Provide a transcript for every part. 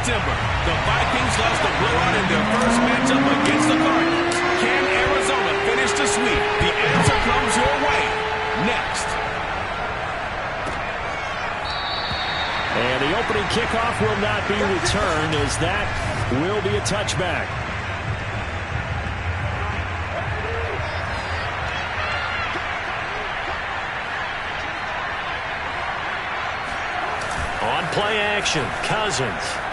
September, the Vikings lost a blowout in their first matchup against the Cardinals. Can Arizona finish the sweep? The answer comes your way next. And the opening kickoff will not be returned, as that will be a touchback. On play action, Cousins.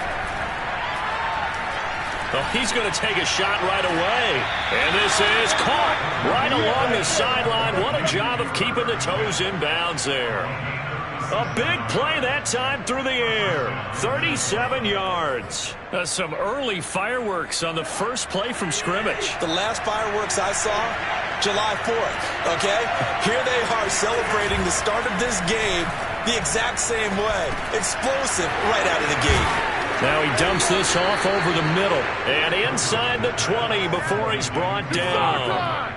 Oh, he's going to take a shot right away. And this is caught right along the sideline. What a job of keeping the toes in bounds there. A big play that time through the air. 37 yards. Some early fireworks on the first play from scrimmage. The last fireworks I saw, July 4th, okay? Here they are celebrating the start of this game the exact same way. Explosive right out of the gate. Now he dumps this off over the middle. And inside the 20 before he's brought down.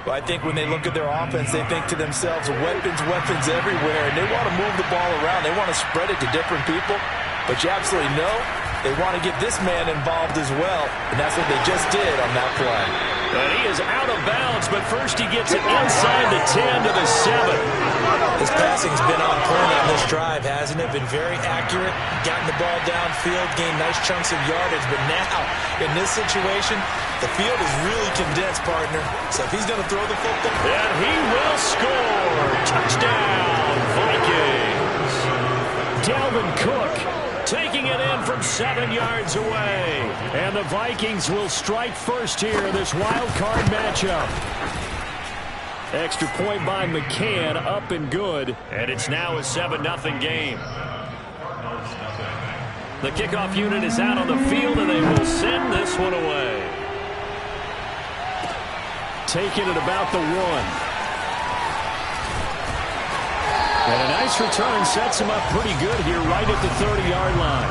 Well, I think when they look at their offense, they think to themselves, weapons everywhere, and they want to move the ball around. They want to spread it to different people, but you absolutely know they want to get this man involved as well, and that's what they just did on that play. And he is out of bounds, but first he gets it inside the 10 to the 7. His passing's been on point on this drive, hasn't it? Been very accurate, gotten the ball downfield, gained nice chunks of yardage, but now, in this situation, the field is really condensed, partner. So if he's going to throw the football... And he will score! Touchdown, Vikings! Dalvin Cook taking it in from 7 yards away. And the Vikings will strike first here in this wild card matchup. Extra point by McCann, up and good. And it's now a 7-0 game. The kickoff unit is out on the field, and they will send this one away. Taking it about the 1. And a nice return sets him up pretty good here right at the 30-yard line.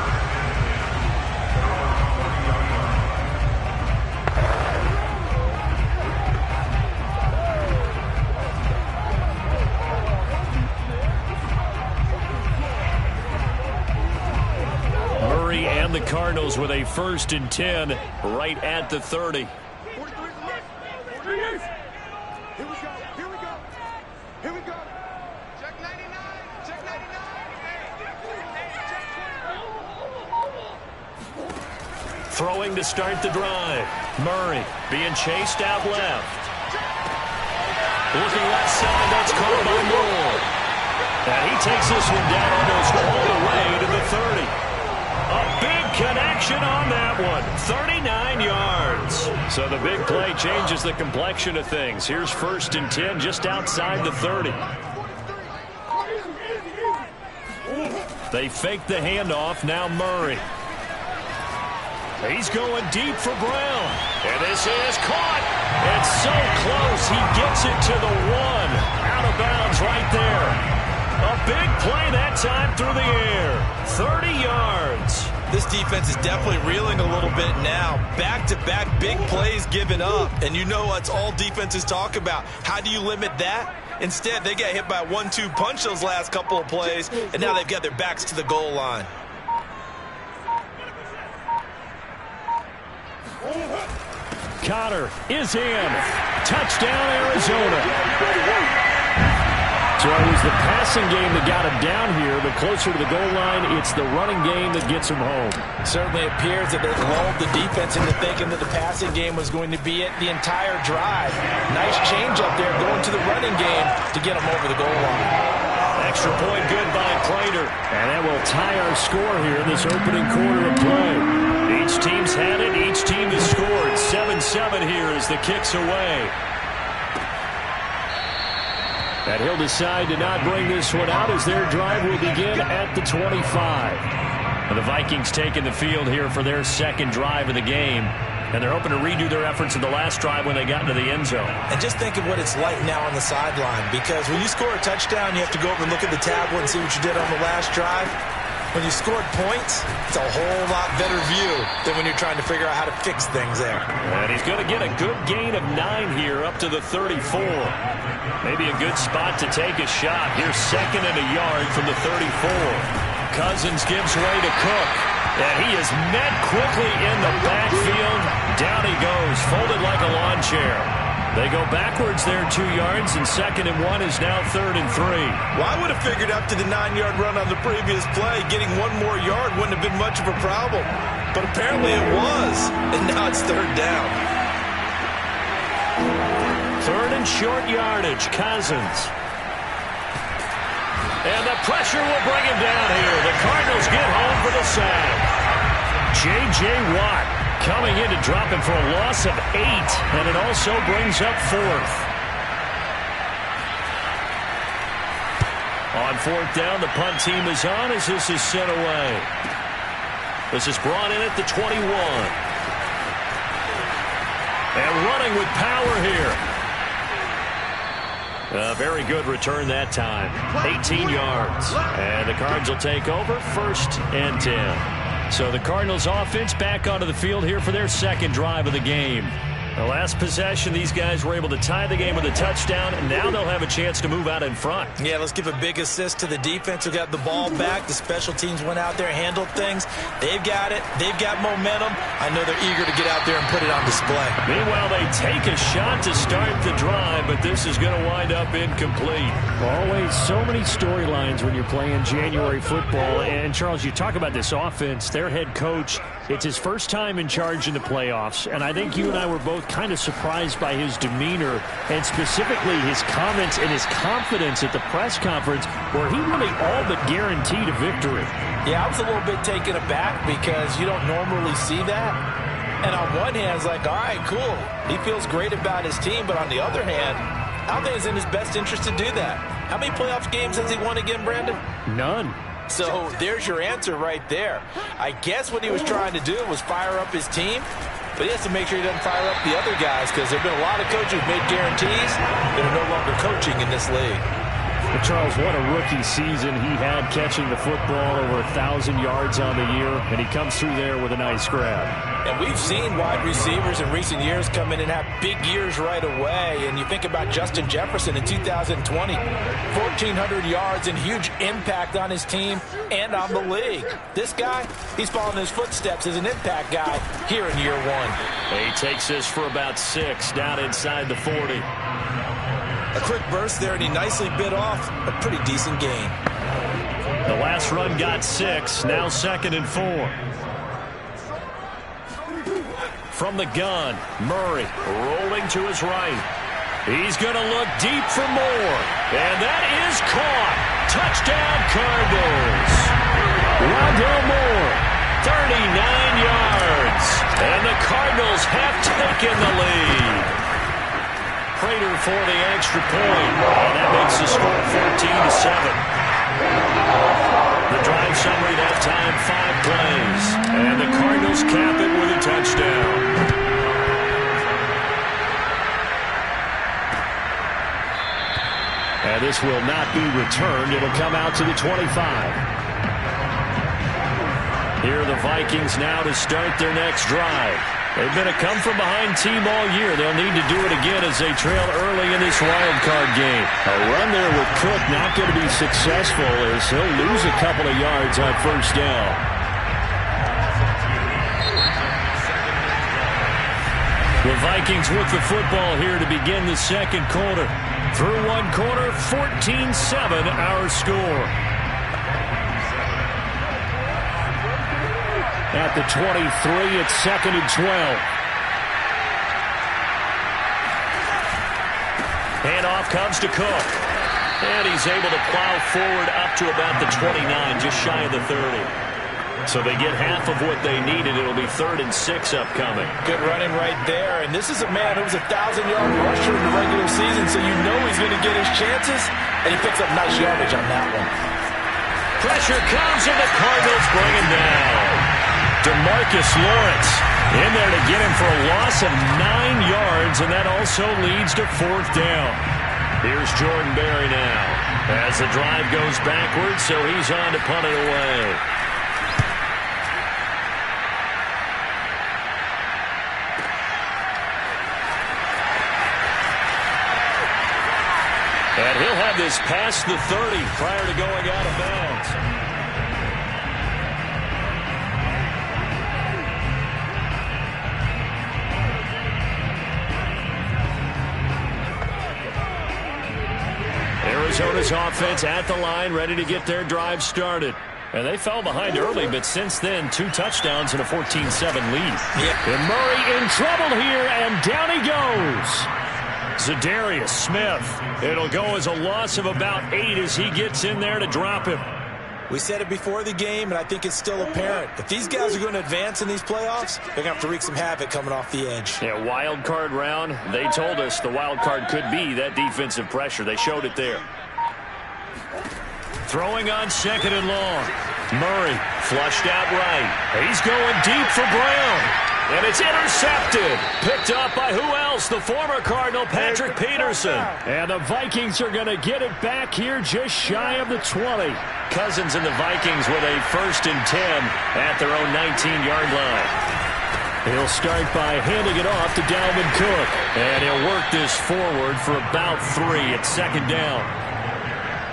Murray and the Cardinals with a 1st and 10 right at the 30. Throwing to start the drive. Murray being chased out left. Looking left side, that's caught by Moore. And he takes this one down almost all the way to the 30. A big connection on that one. 39 yards. So the big play changes the complexion of things. Here's 1st and 10 just outside the 30. They fake the handoff. Now Murray. He's going deep for Brown. And this is caught. It's so close. He gets it to the 1. Out of bounds right there. A big play that time through the air. 30 yards. This defense is definitely reeling a little bit now. Back-to-back big plays given up. And you know what's all defenses talk about. How do you limit that? Instead, they got hit by a 1-2 punch those last couple of plays, and now they've got their backs to the goal line. Conner is in. Touchdown, Arizona. So it was the passing game that got him down here, but closer to the goal line, it's the running game that gets him home. It certainly appears that it lulled the defense into thinking that the passing game was going to be it the entire drive. Nice change up there going to the running game to get him over the goal line. Extra point good by Prater. And that will tie our score here in this opening quarter of play. Each team's had it. Each team has scored. 7-7 here as the kick's away. And he'll decide to not bring this one out as their drive will begin at the 25. And the Vikings taking the field here for their second drive of the game. And they're hoping to redo their efforts in the last drive when they got into the end zone. And just think of what it's like now on the sideline. Because when you score a touchdown, you have to go over and look at the tablet and see what you did on the last drive. When you scored points, it's a whole lot better view than when you're trying to figure out how to fix things there. And he's going to get a good gain of 9 here up to the 34. Maybe a good spot to take a shot. Here's 2nd and a yard from the 34. Cousins gives way to Cook. And he is met quickly in the backfield. Down he goes, folded like a lawn chair. They go backwards there 2 yards, and 2nd and 1 is now 3rd and 3. Well, I would have figured after the 9-yard run on the previous play, getting 1 more yard wouldn't have been much of a problem. But apparently it was, and now it's 3rd down. 3rd and short yardage, Cousins. And the pressure will bring him down here. The Cardinals get home for the sack. J.J. Watt coming in to drop him for a loss of 8, and it also brings up 4th. On 4th down, the punt team is on as this is sent away. This is brought in at the 21. And running with power here. A very good return that time. 18 yards. And the Cards will take over 1st and 10. So the Cardinals offense back onto the field here for their 2nd drive of the game. The last possession, these guys were able to tie the game with a touchdown, and now they'll have a chance to move out in front. Yeah, let's give a big assist to the defense who got the ball back. The special teams went out there, handled things. They've got it. They've got momentum. I know they're eager to get out there and put it on display. Meanwhile, they take a shot to start the drive, but this is going to wind up incomplete. Always so many storylines when you're playing January football. And, Charles, you talk about this offense, their head coach, it's his first time in charge in the playoffs, and I think you and I were both kind of surprised by his demeanor and specifically his comments and his confidence at the press conference where he really all but guaranteed a victory. Yeah, I was a little bit taken aback because you don't normally see that. And on one hand, it's like, all right, cool. He feels great about his team, but on the other hand, I don't think it's in his best interest to do that. How many playoff games has he won again, Brandon? None. So there's your answer right there. I guess what he was trying to do was fire up his team, but he has to make sure he doesn't fire up the other guys because there have been a lot of coaches who've made guarantees that are no longer coaching in this league. Well, Charles, what a rookie season he had catching the football, over 1,000 yards on the year, and he comes through there with a nice grab. And we've seen wide receivers in recent years come in and have big years right away. And you think about Justin Jefferson in 2020, 1,400 yards and huge impact on his team and on the league. This guy, he's following his footsteps as an impact guy here in year 1. He takes this for about 6 down inside the 40. A quick burst there, and he nicely bit off a pretty decent gain. The last run got 6, now 2nd and 4. From the gun, Murray rolling to his right. He's going to look deep for more. And that is caught. Touchdown, Cardinals. Rondale Moore, 39 yards. And the Cardinals have taken the lead. Prater for the extra point. And that makes the score 14-7. The drive summary that time, 5 plays. And the Cardinals cap it with a touchdown. And this will not be returned. It'll come out to the 25. Here are the Vikings now to start their next drive. They've been a come-from-behind team all year. They'll need to do it again as they trail early in this wild card game. A run there with Cook not going to be successful as he'll lose a couple of yards on 1st down. The Vikings with the football here to begin the 2nd quarter. Through 1 quarter, 14-7 our score. At the 23, it's 2nd and 12. Handoff comes to Cook. And he's able to plow forward up to about the 29, just shy of the 30. So they get half of what they needed. It'll be 3rd and 6 upcoming. Good running right there. And this is a man who was a 1,000-yard rusher in the regular season, so you know he's going to get his chances. And he picks up nice yardage on that one. Pressure comes, and the Cardinals bring him down. DeMarcus Lawrence in there to get him for a loss of 9 yards, and that also leads to 4th down. Here's Jordan Berry now as the drive goes backwards, so he's on to punt it away. And he'll have this past the 30 prior to going out of bounds. Bears offense at the line, ready to get their drive started. And they fell behind early, but since then, 2 touchdowns and a 14-7 lead. Yeah. And Murray in trouble here, and down he goes. Zadarius Smith. It'll go as a loss of about 8 as he gets in there to drop him. We said it before the game, and I think it's still apparent. If these guys are going to advance in these playoffs, they're going to have to wreak some havoc coming off the edge. Yeah, wild card round. They told us the wild card could be that defensive pressure. They showed it there. Throwing on 2nd and long. Murray flushed out right. He's going deep for Brown. And it's intercepted. Picked up by who else? The former Cardinal, Patrick Peterson. And the Vikings are going to get it back here just shy of the 20. Cousins and the Vikings with a 1st and 10 at their own 19-yard line. He'll start by handing it off to Dalvin Cook. And he'll work this forward for about 3 at 2nd down.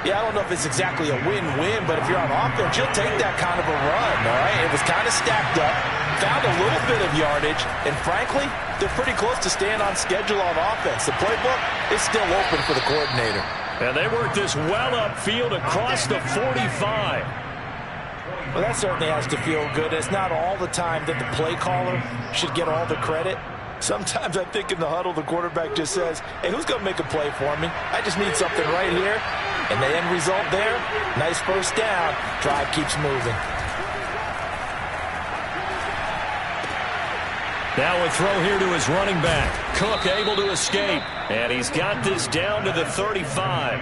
Yeah, I don't know if it's exactly a win-win, but if you're on offense, you'll take that kind of a run, all right? It was kind of stacked up, found a little bit of yardage, and frankly, they're pretty close to staying on schedule on offense. The playbook is still open for the coordinator. And they work this well upfield across the 45. Well, that certainly has to feel good. It's not all the time that the play caller should get all the credit. Sometimes I think in the huddle, the quarterback just says, hey, who's going to make a play for me? I just need something right here. And the end result there, nice 1st down. Drive keeps moving. Now a throw here to his running back. Cook able to escape. And he's got this down to the 35.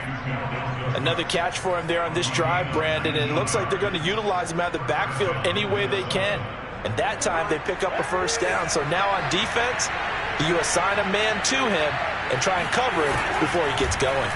Another catch for him there on this drive, Brandon. And it looks like they're going to utilize him out of the backfield any way they can. And that time they pick up a 1st down. So now on defense, you assign a man to him and try and cover him before he gets going.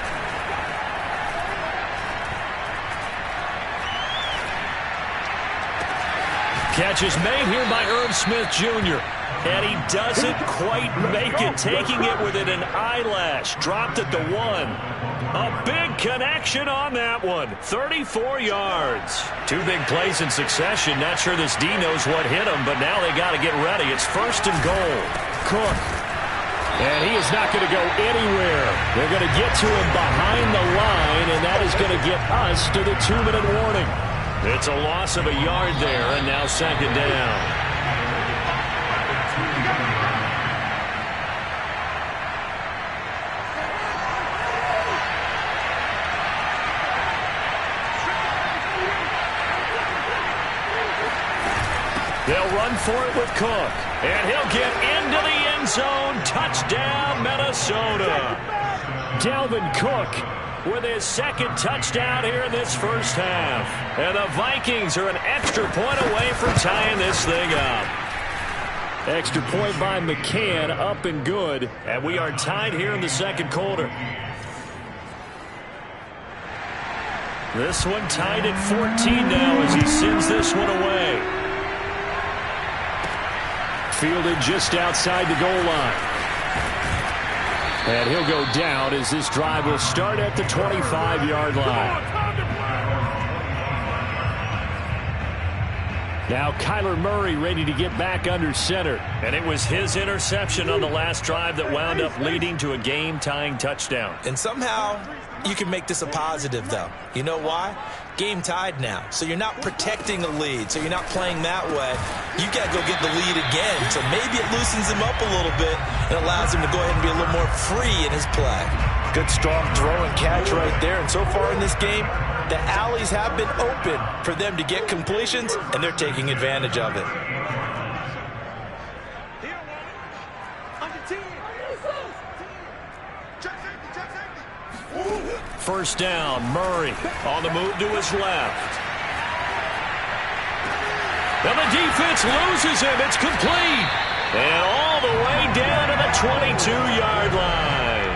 Catch is made here by Irv Smith Jr. And he doesn't quite make it, taking it within an eyelash. Dropped at the 1. A big connection on that one. 34 yards. 2 big plays in succession. Not sure this D knows what hit him, but now they got to get ready. It's 1st and goal. Cook. And he is not going to go anywhere. They're going to get to him behind the line, and that is going to get us to the 2-minute warning. It's a loss of a yard there, and now 2nd down. They'll run for it with Cook. And he'll get into the end zone. Touchdown, Minnesota. Dalvin Cook with his 2nd touchdown here in this 1st half. And the Vikings are an extra point away from tying this thing up. Extra point by McCann, up and good. And we are tied here in the 2nd quarter. This one tied at 14 now as he sends this one away. Fielded just outside the goal line. And he'll go down as this drive will start at the 25-yard line. Now Kyler Murray ready to get back under center. And it was his interception on the last drive that wound up leading to a game-tying touchdown. And somehow you can make this a positive, though. You know why? Game tied now. So you're not protecting a lead. So you're not playing that way. You got to go get the lead again. So maybe it loosens him up a little bit and allows him to go ahead and be a little more free in his play. Good, strong throw and catch right there. And so far in this game, the alleys have been open for them to get completions, and they're taking advantage of it. First down, Murray on the move to his left. And the defense loses him. It's complete. And all the way down to the 22-yard line.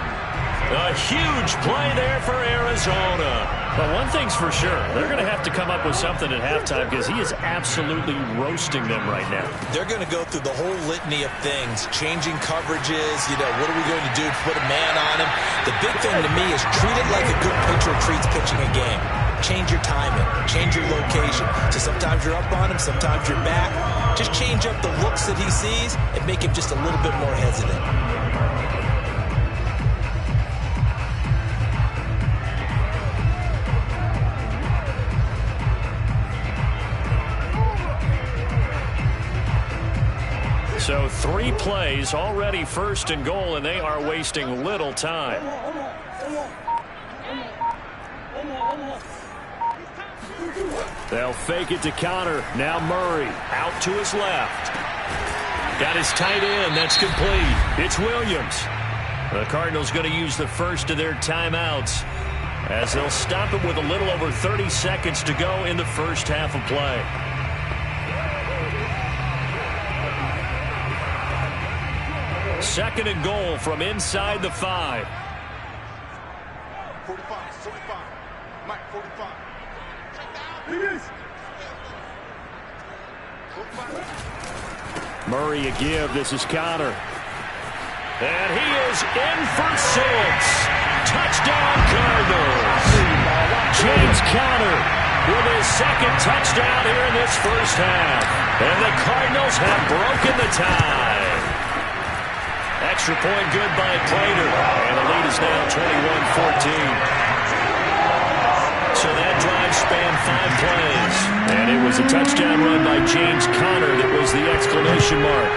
A huge play there for Arizona. But one thing's for sure, they're going to have to come up with something at halftime because he is absolutely roasting them right now. They're going to go through the whole litany of things, changing coverages, what are we going to do to put a man on him? The big thing to me is treat it like a good pitcher treats pitching a game. Change your timing, change your location. So sometimes you're up on him, sometimes you're back. Just change up the looks that he sees and make him just a little bit more hesitant. So 3 plays, already first and goal, and they are wasting little time. They'll fake it to Connor. Now Murray out to his left. Got his tight end. That's complete. It's Williams. The Cardinals going to use the first of their timeouts as they'll stop it with a little over 30 seconds to go in the first half of play. Second and goal from inside the 5. 45, 45. Mike, 45. Murray a give. This is Connor. And he is in for 6. Touchdown Cardinals. James Conner with his second touchdown here in this first half. And the Cardinals have broken the tie. Extra point good by Prater. And the lead is now 21-14. So that drive spanned 5 plays. And it was a touchdown run by James Conner that was the exclamation mark.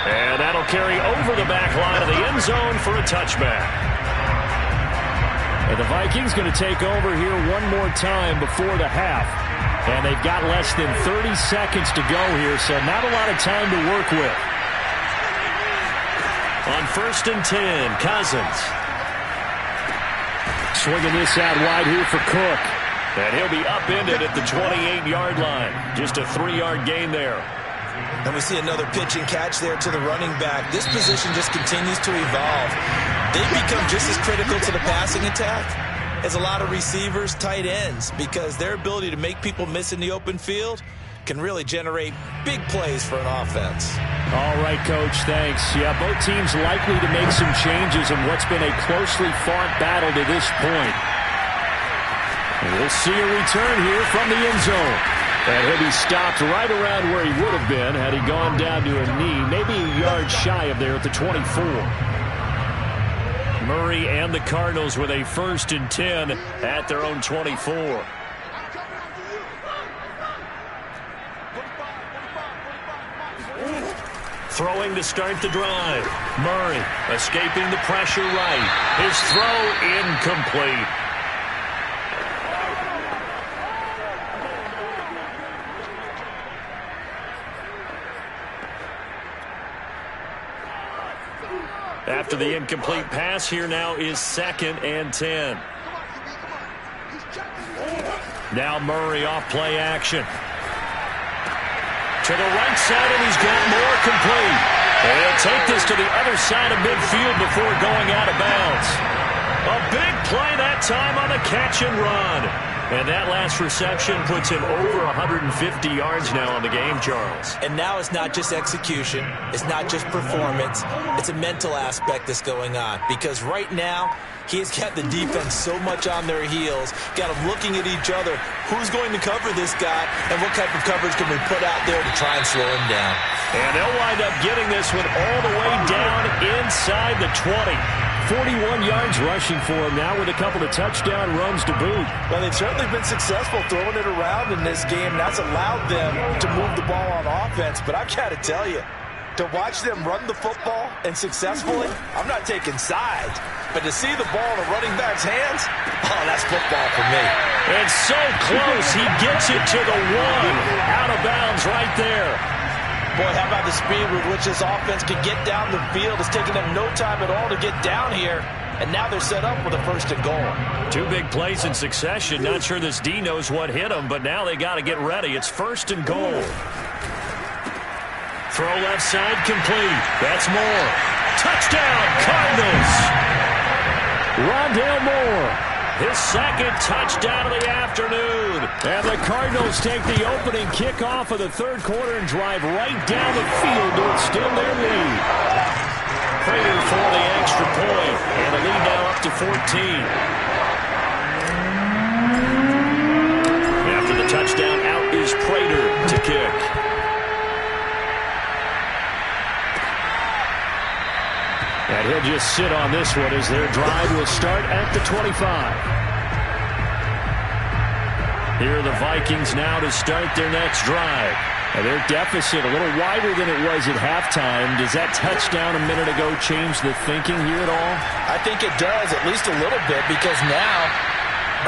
And that'll carry over the back line of the end zone for a touchback. And the Vikings going to take over here one more time before the half. And they've got less than 30 seconds to go here, so not a lot of time to work with. On 1st and 10, Cousins. Swinging this out wide here for Cook. And he'll be upended at the 28-yard line. Just a 3-yard gain there. And we see another pitch and catch there to the running back. This position just continues to evolve. They've become just as critical to the passing attack as a lot of receivers, tight ends, because their ability to make people miss in the open field can really generate big plays for an offense. All right, Coach, thanks. Yeah, both teams likely to make some changes in what's been a closely fought battle to this point. And we'll see a return here from the end zone. And he'll be stopped right around where he would have been had he gone down to a knee, maybe a yard shy of there at the 24. Murray and the Cardinals with a 1st and 10 at their own 24. Throwing to start the drive. Murray escaping the pressure right. His throw incomplete. After the incomplete pass, here now is 2nd and 10. Now Murray off play action. To the right side, and he's got more complete. And he'll take this to the other side of midfield before going out of bounds. A big play that time on the catch and run. And that last reception puts him over 150 yards now on the game, Charles. And now it's not just execution. It's not just performance. It's a mental aspect that's going on. Because right now, he's got the defense so much on their heels, got them looking at each other. Who's going to cover this guy, and what type of coverage can we put out there to try and slow him down? And they'll wind up getting this one all the way down inside the 20. 41 yards rushing for him now with a couple of touchdown runs to boot. Well, they've certainly been successful throwing it around in this game. That's allowed them to move the ball on offense. But I've got to tell you, to watch them run the football and successfully, I'm not taking sides. But to see the ball in a running back's hands, oh, that's football for me. And so close, he gets it to the 1. Out of bounds right there. Boy, how about the speed with which this offense can get down the field? It's taken them no time at all to get down here. And now they're set up with a 1st and goal. 2 big plays in succession. Not sure this D knows what hit him, but now they got to get ready. It's 1st and goal. Throw left side complete. That's Moore. Touchdown, Cardinals. Rondale Moore. His 2nd touchdown of the afternoon. And the Cardinals take the opening kickoff of the 3rd quarter and drive right down the field to extend their lead. Prater for the extra point. And the lead now up to 14. After the touchdown, out is Prater to kick. And he'll just sit on this one as their drive will start at the 25. Here are the Vikings now to start their next drive. Now their deficit a little wider than it was at halftime. Does that touchdown a minute ago change the thinking here at all? I think it does, at least a little bit, because now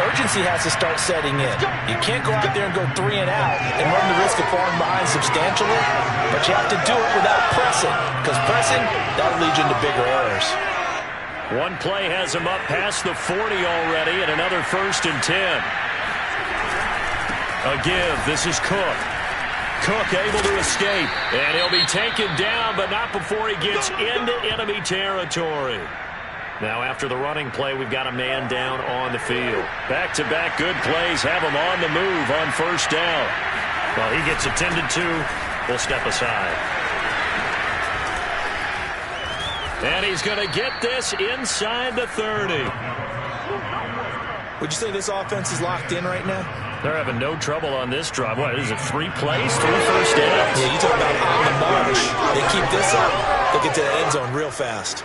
urgency has to start setting in. You can't go out there and go 3 and out and run the risk of falling behind substantially, but you have to do it without pressing, because pressing, that'll lead you into bigger errors. One play has him up past the 40 already, and another 1st and 10. A give. This is Cook. Cook able to escape, and he'll be taken down, but not before he gets into enemy territory. Now after the running play, we've got a man down on the field. Back-to-back good plays have him on the move on 1st down. Well, he gets attended to. We'll step aside. And he's going to get this inside the 30. Would you say this offense is locked in right now? They're having no trouble on this drive. What is it, 3 plays, 3 first downs? Yeah, you talk about on the march. They keep this up, they'll get to the end zone real fast.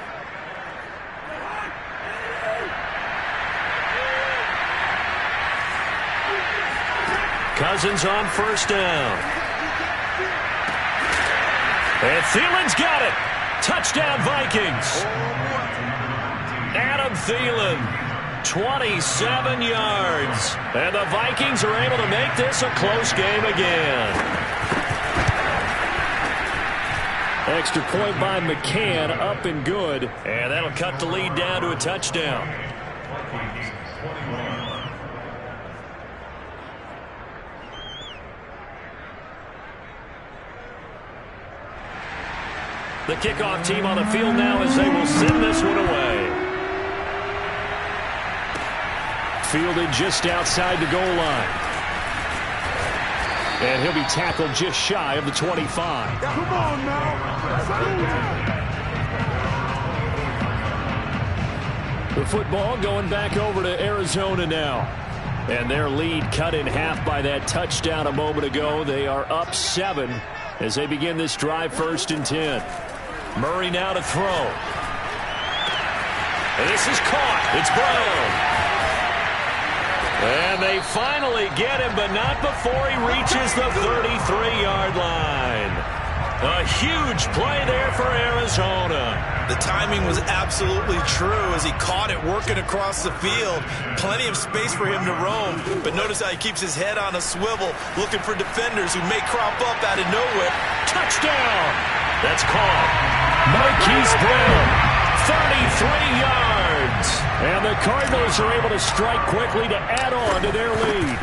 Cousins on 1st down. And Thielen's got it. Touchdown, Vikings. Adam Thielen. 27 yards. And the Vikings are able to make this a close game again. Extra point by McCann, up and good. And that'll cut the lead down to a touchdown. The kickoff team on the field now as they will send this one away. Fielded just outside the goal line. And he'll be tackled just shy of the 25. Come on now. The football going back over to Arizona now. And their lead cut in half by that touchdown a moment ago. They are up 7 as they begin this drive 1st and 10. Murray now to throw. And this is caught. It's Brown. And they finally get him, but not before he reaches the 33-yard line. A huge play there for Arizona. The timing was absolutely true as he caught it working across the field. Plenty of space for him to roam, but notice how he keeps his head on a swivel, looking for defenders who may crop up out of nowhere. Touchdown! That's called. Marquise Brown, 33 yards. And the Cardinals are able to strike quickly to add on to their lead.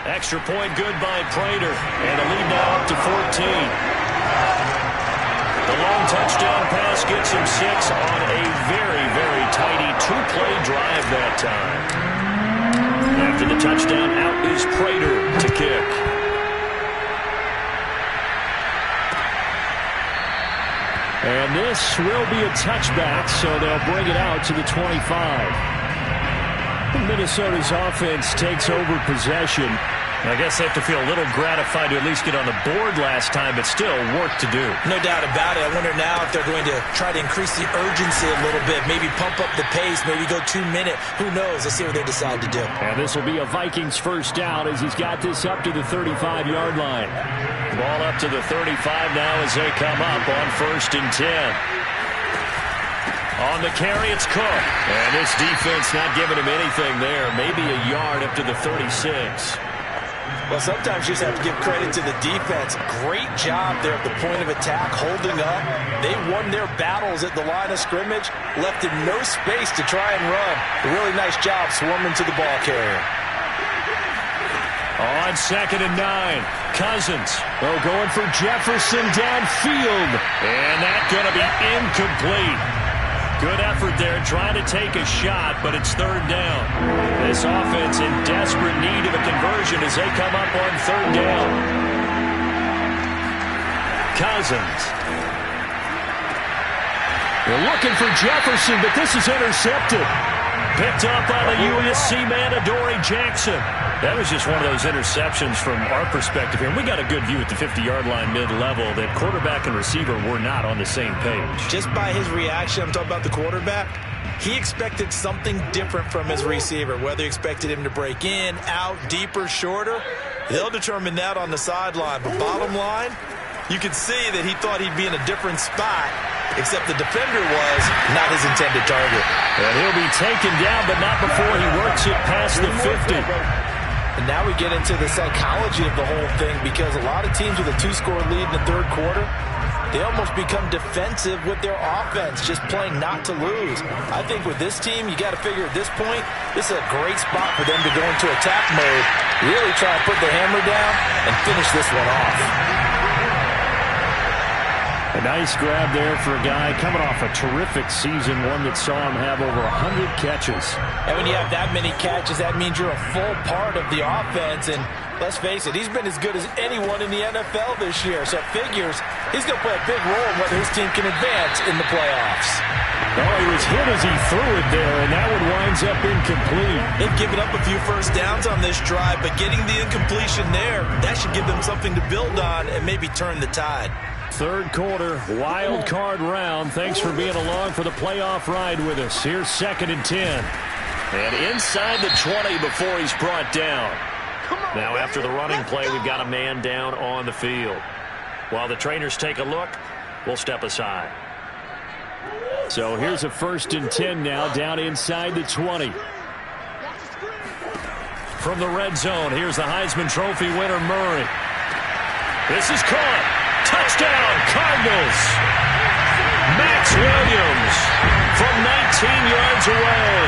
Extra point good by Prater. And the lead now up to 14. The long touchdown pass gets him 6 on a very, very tidy 2-play drive that time. After the touchdown, out is Prater to kick. And this will be a touchback, so they'll bring it out to the 25. Minnesota's offense takes over possession. I guess they have to feel a little gratified to at least get on the board last time, but still work to do. No doubt about it. I wonder now if they're going to try to increase the urgency a little bit, maybe pump up the pace, maybe go 2-minute. Who knows? Let's see what they decide to do. And this will be a Vikings 1st down as he's got this up to the 35-yard line. Ball up to the 35 now as they come up on 1st and 10. On the carry, it's Cook. And this defense not giving him anything there. Maybe a yard up to the 36. Well, sometimes you just have to give credit to the defense. Great job there at the point of attack, holding up. They won their battles at the line of scrimmage, left him no space to try and run. A really nice job swarming to the ball carrier. On 2nd and 9, Cousins. Oh, going for Jefferson downfield. And that's going to be incomplete. Good effort there, trying to take a shot, but it's 3rd down. This offense in desperate need of a conversion as they come up on 3rd down. Cousins. They're looking for Jefferson, but this is intercepted. Picked up by the USC man, Adoree Jackson. That was just one of those interceptions from our perspective here. And we got a good view at the 50-yard line mid-level that quarterback and receiver were not on the same page. Just by his reaction, I'm talking about the quarterback, He expected something different from his receiver, whether he expected him to break in, out, deeper, shorter. They'll determine that on the sideline. But bottom line, you can see that he thought he'd be in a different spot, except the defender was not his intended target. And he'll be taken down, but not before he works it past the 50. And now we get into the psychology of the whole thing, because a lot of teams with a 2-score lead in the third quarter, they almost become defensive with their offense, just playing not to lose. I think with this team, you got to figure at this point, this is a great spot for them to go into attack mode, really try to put the hammer down and finish this one off. A nice grab there for a guy coming off a terrific season, one that saw him have over 100 catches. And when you have that many catches, that means you're a full part of the offense. And let's face it, he's been as good as anyone in the NFL this year. So it figures he's going to play a big role in whether his team can advance in the playoffs. Oh, he was hit as he threw it there, and that one winds up incomplete. They've given up a few first downs on this drive, but getting the incompletion there, that should give them something to build on and maybe turn the tide. Third quarter, wild card round. Thanks for being along for the playoff ride with us. Here's 2nd and 10. And inside the 20 before he's brought down. Now after the running play, we've got a man down on the field. While the trainers take a look, we'll step aside. So here's a 1st and 10 now, down inside the 20. From the red zone, here's the Heisman Trophy winner, Murray. This is caught. Touchdown, Cardinals. Max Williams from 19 yards away.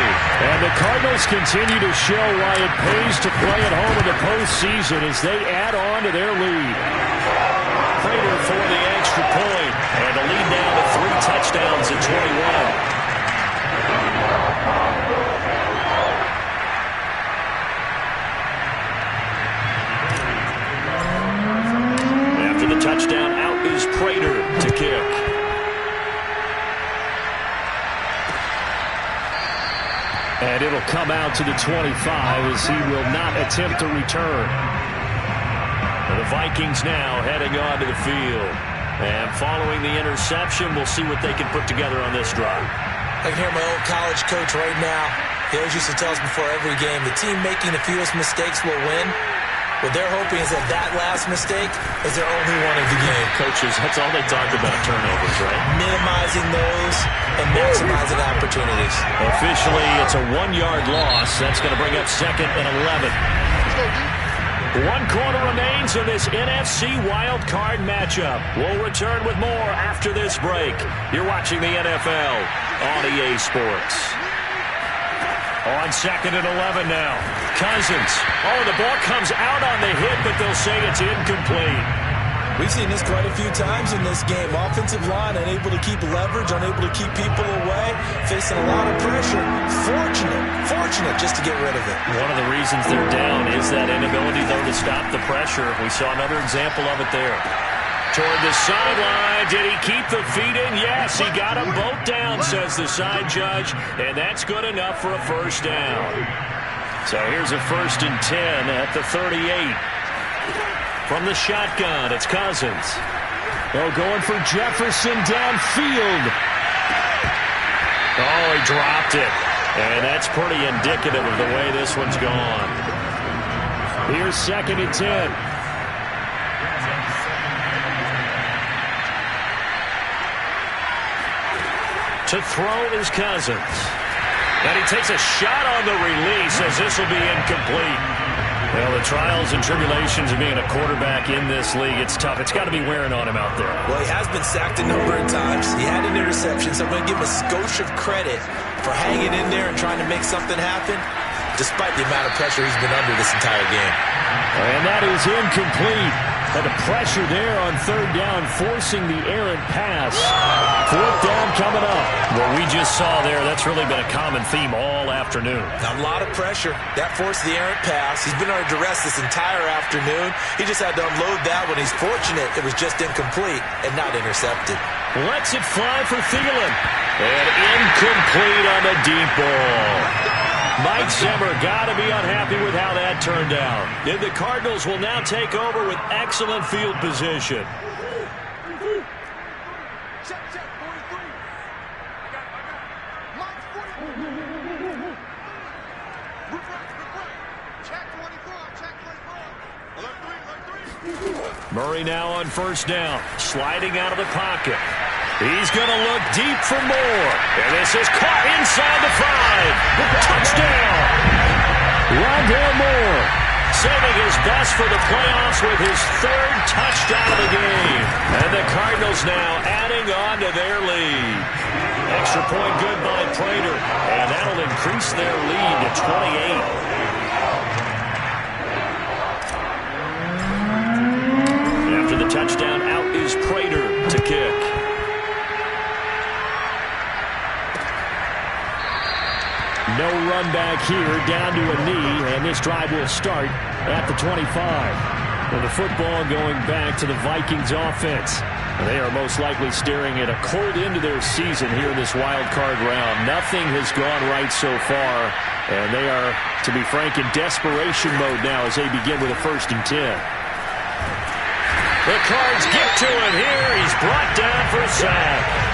And the Cardinals continue to show why it pays to play at home in the postseason as they add on to their lead. Prater for the extra point. And the lead now to 3 touchdowns at 21. The touchdown, out is Prater to kick. And it'll come out to the 25 as he will not attempt to return. And the Vikings now heading on to the field. And following the interception, we'll see what they can put together on this drive. I can hear my old college coach right now. He always used to tell us before every game, the team making the fewest mistakes will win. What they're hoping is that last mistake is their only one of the game. Coaches, that's all they talk about, turnovers, right? Minimizing those and maximizing opportunities. Officially, it's a 1-yard loss. That's going to bring up 2nd and 11. 1 quarter remains in this NFC wild card matchup. We'll return with more after this break. You're watching the NFL on EA Sports. On 2nd and 11 now. Cousins. Oh, the ball comes out on the hit, but they'll say it's incomplete. We've seen this quite a few times in this game. Offensive line unable to keep leverage, unable to keep people away, facing a lot of pressure. Fortunate just to get rid of it. One of the reasons they're down is that inability, though, to stop the pressure. We saw another example of it there. Toward the sideline. Did he keep the feet in? Yes, he got them both down, says the side judge, and that's good enough for a first down. So here's a 1st and 10 at the 38. From the shotgun, it's Cousins. Oh, going for Jefferson downfield. Oh, he dropped it. And that's pretty indicative of the way this one's gone. Here's 2nd and 10. To throw is Cousins. And he takes a shot on the release as this will be incomplete. Well, the trials and tribulations of being a quarterback in this league, it's tough. It's got to be wearing on him out there. Well, he has been sacked a number of times. He had an interception, so I'm going to give him a skosh of credit for hanging in there and trying to make something happen, despite the amount of pressure he's been under this entire game. And that is incomplete. And the pressure there on 3rd down, forcing the errant pass. 4th down coming up. What we just saw there, that's really been a common theme all afternoon. A lot of pressure. That forced the errant pass. He's been under duress this entire afternoon. He just had to unload that when he's fortunate it was just incomplete and not intercepted. Lets it fly for Thielen. And incomplete on the deep ball. Mike Zimmer got to be unhappy with how that turned out. And the Cardinals will now take over with excellent field position. Check, 43. I got. Murray now on first down, sliding out of the pocket. He's going to look deep for more. And this is caught inside the 5. Touchdown! Rondale Moore saving his best for the playoffs with his 3rd touchdown of the game. And the Cardinals now adding on to their lead. Extra point good by Prater. And that'll increase their lead to 28. After the touchdown, out is Prater to kick. No run back here, down to a knee, and this drive will start at the 25. And the football going back to the Vikings offense. They are most likely staring at a cold end to their season here in this wild card round. Nothing has gone right so far, and they are, to be frank, in desperation mode now as they begin with a 1st and 10. The Cards get to him here. He's brought down for a sack.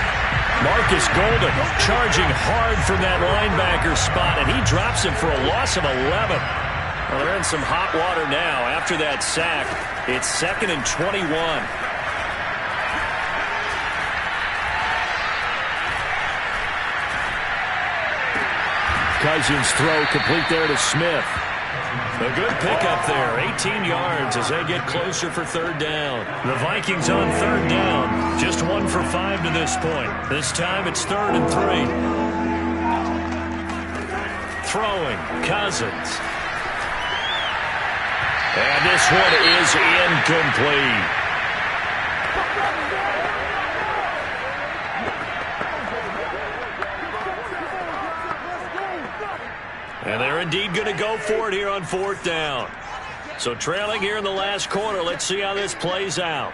Marcus Golden charging hard from that linebacker spot, and he drops him for a loss of 11. Well, they're in some hot water now after that sack. It's 2nd and 21. Cousins throw complete there to Smith. A good pickup there, 18 yards as they get closer for 3rd down. The Vikings on 3rd down, just 1 for 5 to this point. This time it's 3rd and 3. Throwing, Cousins. And this one is incomplete. And they're indeed going to go for it here on 4th down. So trailing here in the last quarter. Let's see how this plays out.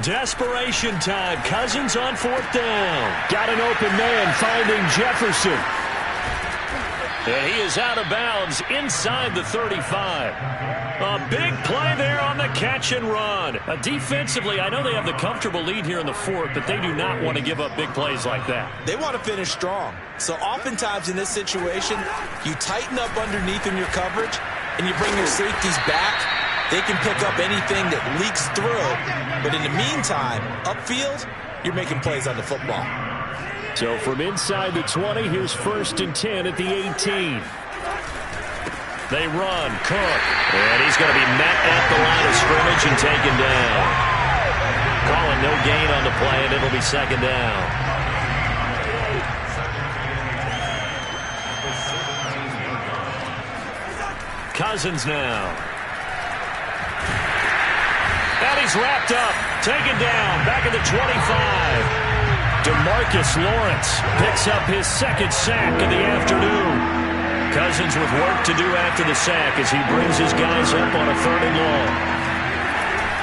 Desperation time. Cousins on 4th down. Got an open man finding Jefferson. And he is out of bounds inside the 35. A big play there on the catch and run. Defensively, I know they have the comfortable lead here in the 4th, but they do not want to give up big plays like that. They want to finish strong. So oftentimes in this situation, you tighten up underneath in your coverage, and you bring your safeties back. They can pick up anything that leaks through. But in the meantime, upfield, you're making plays on the football. So from inside the 20, here's 1st and 10 at the 18. They run, Cook, and he's going to be met at the line of scrimmage and taken down. Calling no gain on the play, and it'll be 2nd down. Cousins now. And he's wrapped up, taken down, back at the 25. DeMarcus Lawrence picks up his 2nd sack of the afternoon. Cousins with work to do after the sack as he brings his guys up on a 3rd and long.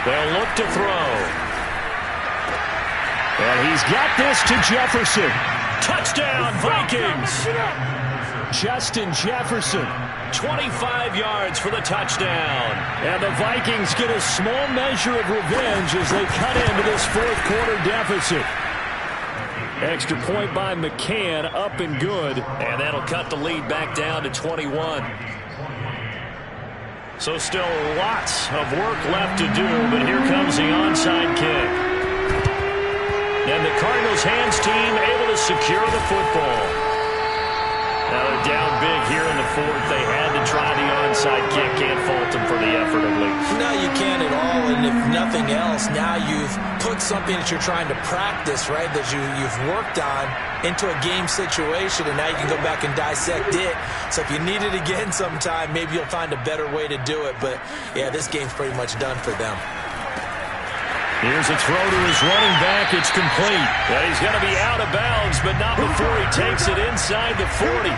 They'll look to throw. And he's got this to Jefferson. Touchdown, Vikings! Justin Jefferson, 25 yards for the touchdown. And the Vikings get a small measure of revenge as they cut into this 4th quarter deficit. Extra point by McCann, up and good. And that'll cut the lead back down to 21. So still lots of work left to do, but here comes the onside kick. And the Cardinals hands team able to secure the football. Now they're down big here in the 4th. They had to try the onside kick. Can't fault them for the effort, at least. No, you can't at all. And if nothing else, now you've put something that you're trying to practice, right, that you've worked on into a game situation, and now you can go back and dissect it. So if you need it again sometime, maybe you'll find a better way to do it. But, yeah, this game's pretty much done for them. Here's a throw to his running back. It's complete. And he's going to be out of bounds, but not before he takes it inside the 40.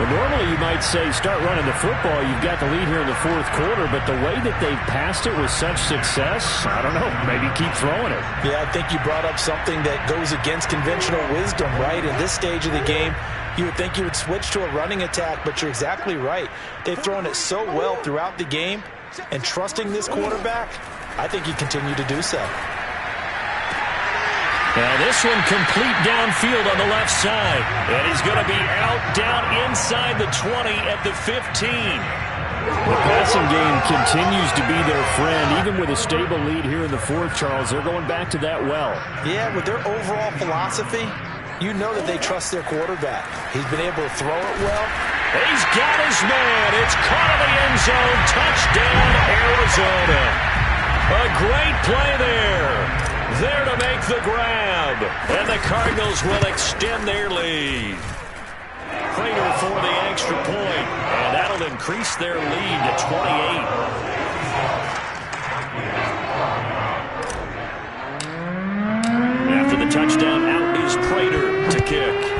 Well, normally you might say start running the football. You've got the lead here in the 4th quarter, but the way that they've passed it with such success, I don't know, maybe keep throwing it. Yeah, I think you brought up something that goes against conventional wisdom, right? In this stage of the game, you would think you would switch to a running attack, but you're exactly right. They've thrown it so well throughout the game, and trusting this quarterback, I think you continue to do so. Now this one complete downfield on the left side. And he's going to be out down inside the 20 at the 15. The passing game continues to be their friend. Even with a stable lead here in the fourth, Charles, they're going back to that well. Yeah, with their overall philosophy, you know that they trust their quarterback. He's been able to throw it well. He's got his man. It's caught in the end zone. Touchdown, Arizona. A great play there. There to make the grab. And the Cardinals will extend their lead. Prater for the extra point. And that'll increase their lead to 28. After the touchdown, out is Prater to kick.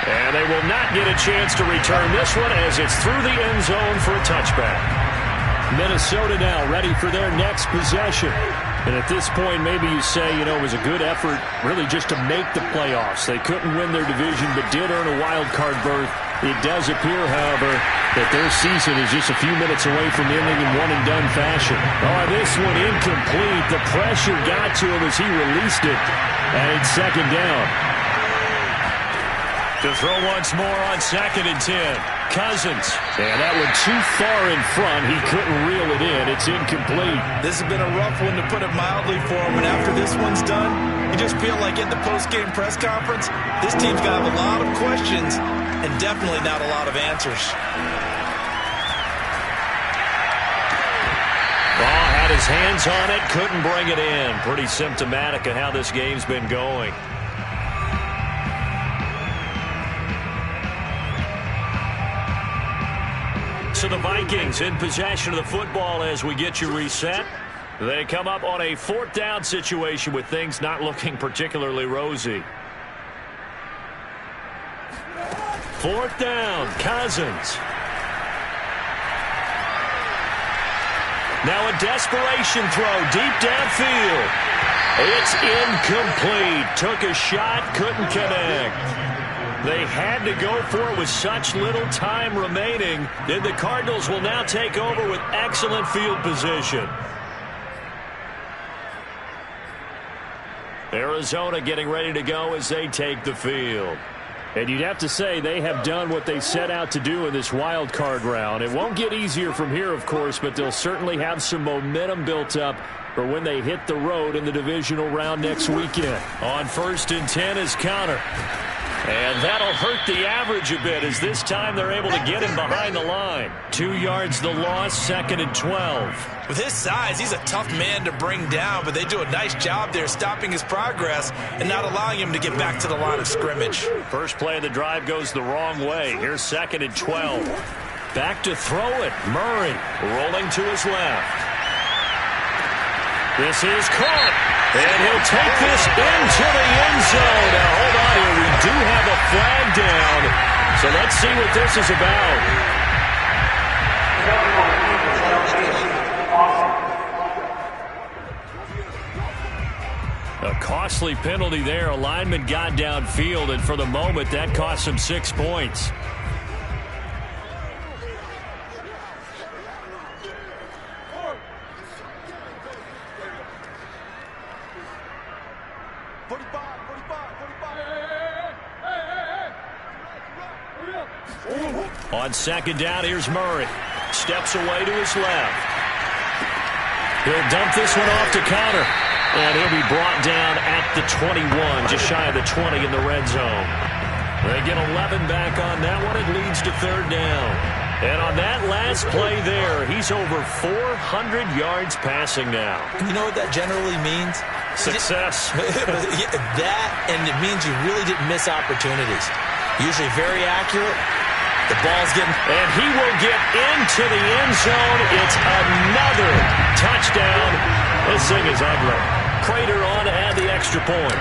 And they will not get a chance to return this one as it's through the end zone for a touchback. Minnesota now ready for their next possession. And at this point, maybe you say, you know, it was a good effort really just to make the playoffs. They couldn't win their division but did earn a wild card berth. It does appear, however, that their season is just a few minutes away from ending in one-and-done fashion. Oh, this one incomplete. The pressure got to him as he released it. And it's second down. To throw once more on 2nd and 10. Cousins. And that one too far in front. He couldn't reel it in. It's incomplete. This has been a rough one, to put it mildly, for him. And after this one's done, you just feel like at the post-game press conference, this team's going to have a lot of questions and definitely not a lot of answers. Ball had his hands on it, couldn't bring it in. Pretty symptomatic of how this game's been going. So the Vikings in possession of the football as we get you reset. They come up on a 4th down situation with things not looking particularly rosy. 4th down, Cousins. Now a desperation throw deep downfield. It's incomplete. Took a shot, couldn't connect. They had to go for it with such little time remaining. Then the Cardinals will now take over with excellent field position. Arizona getting ready to go as they take the field. And you'd have to say they have done what they set out to do in this wild card round. It won't get easier from here, of course, but they'll certainly have some momentum built up for when they hit the road in the divisional round next weekend. On 1st and 10 is Connor. And that'll hurt the average a bit as this time they're able to get him behind the line. 2 yards the loss, 2nd and 12. With his size, he's a tough man to bring down, but they do a nice job there stopping his progress and not allowing him to get back to the line of scrimmage. First play of the drive goes the wrong way. Here's 2nd and 12. Back to throw it. Murray rolling to his left. This is caught. And he'll take this into the end zone. Now, hold on here. We do have a flag down. So let's see what this is about. A costly penalty there. A lineman got downfield, and for the moment, that cost him 6 points. On 2nd down, here's Murray. Steps away to his left. He'll dump this one off to Connor. And he'll be brought down at the 21, just shy of the 20 in the red zone. They get 11 back on that one. It leads to 3rd down. And on that last play there, he's over 400 yards passing now. You know what that generally means? Success. That, and it means you really didn't miss opportunities. Usually very accurate. The ball's getting... And he will get into the end zone. It's another touchdown. This thing is ugly. Prater on to add the extra point.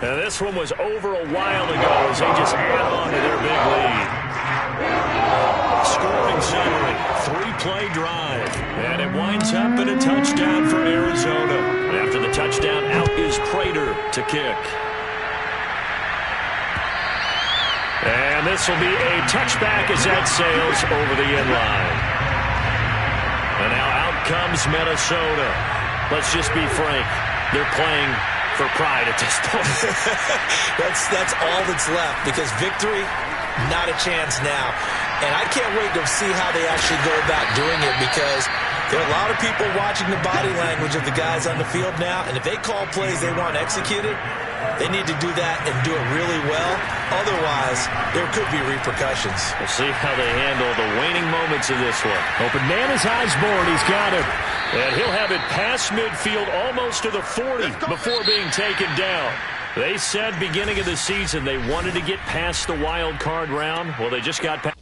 Now this one was over a while ago as they just add on to their big lead. Scoring summary, 3-play drive. And it winds up in a touchdown for Arizona. And after the touchdown, out is Prater to kick. And this will be a touchback as that sails over the end line. And now out comes Minnesota. Let's just be frank. They're playing for pride at this point. That's all that's left, because victory, not a chance now. And I can't wait to see how they actually go about doing it, because there are a lot of people watching the body language of the guys on the field now, and if they call plays they want executed, they need to do that and do it really well. Otherwise, there could be repercussions. We'll see how they handle the waning moments of this one. Open man is Osborne. He's got him. And he'll have it past midfield almost to the 40 before being taken down. They said beginning of the season they wanted to get past the wild card round. Well, they just got past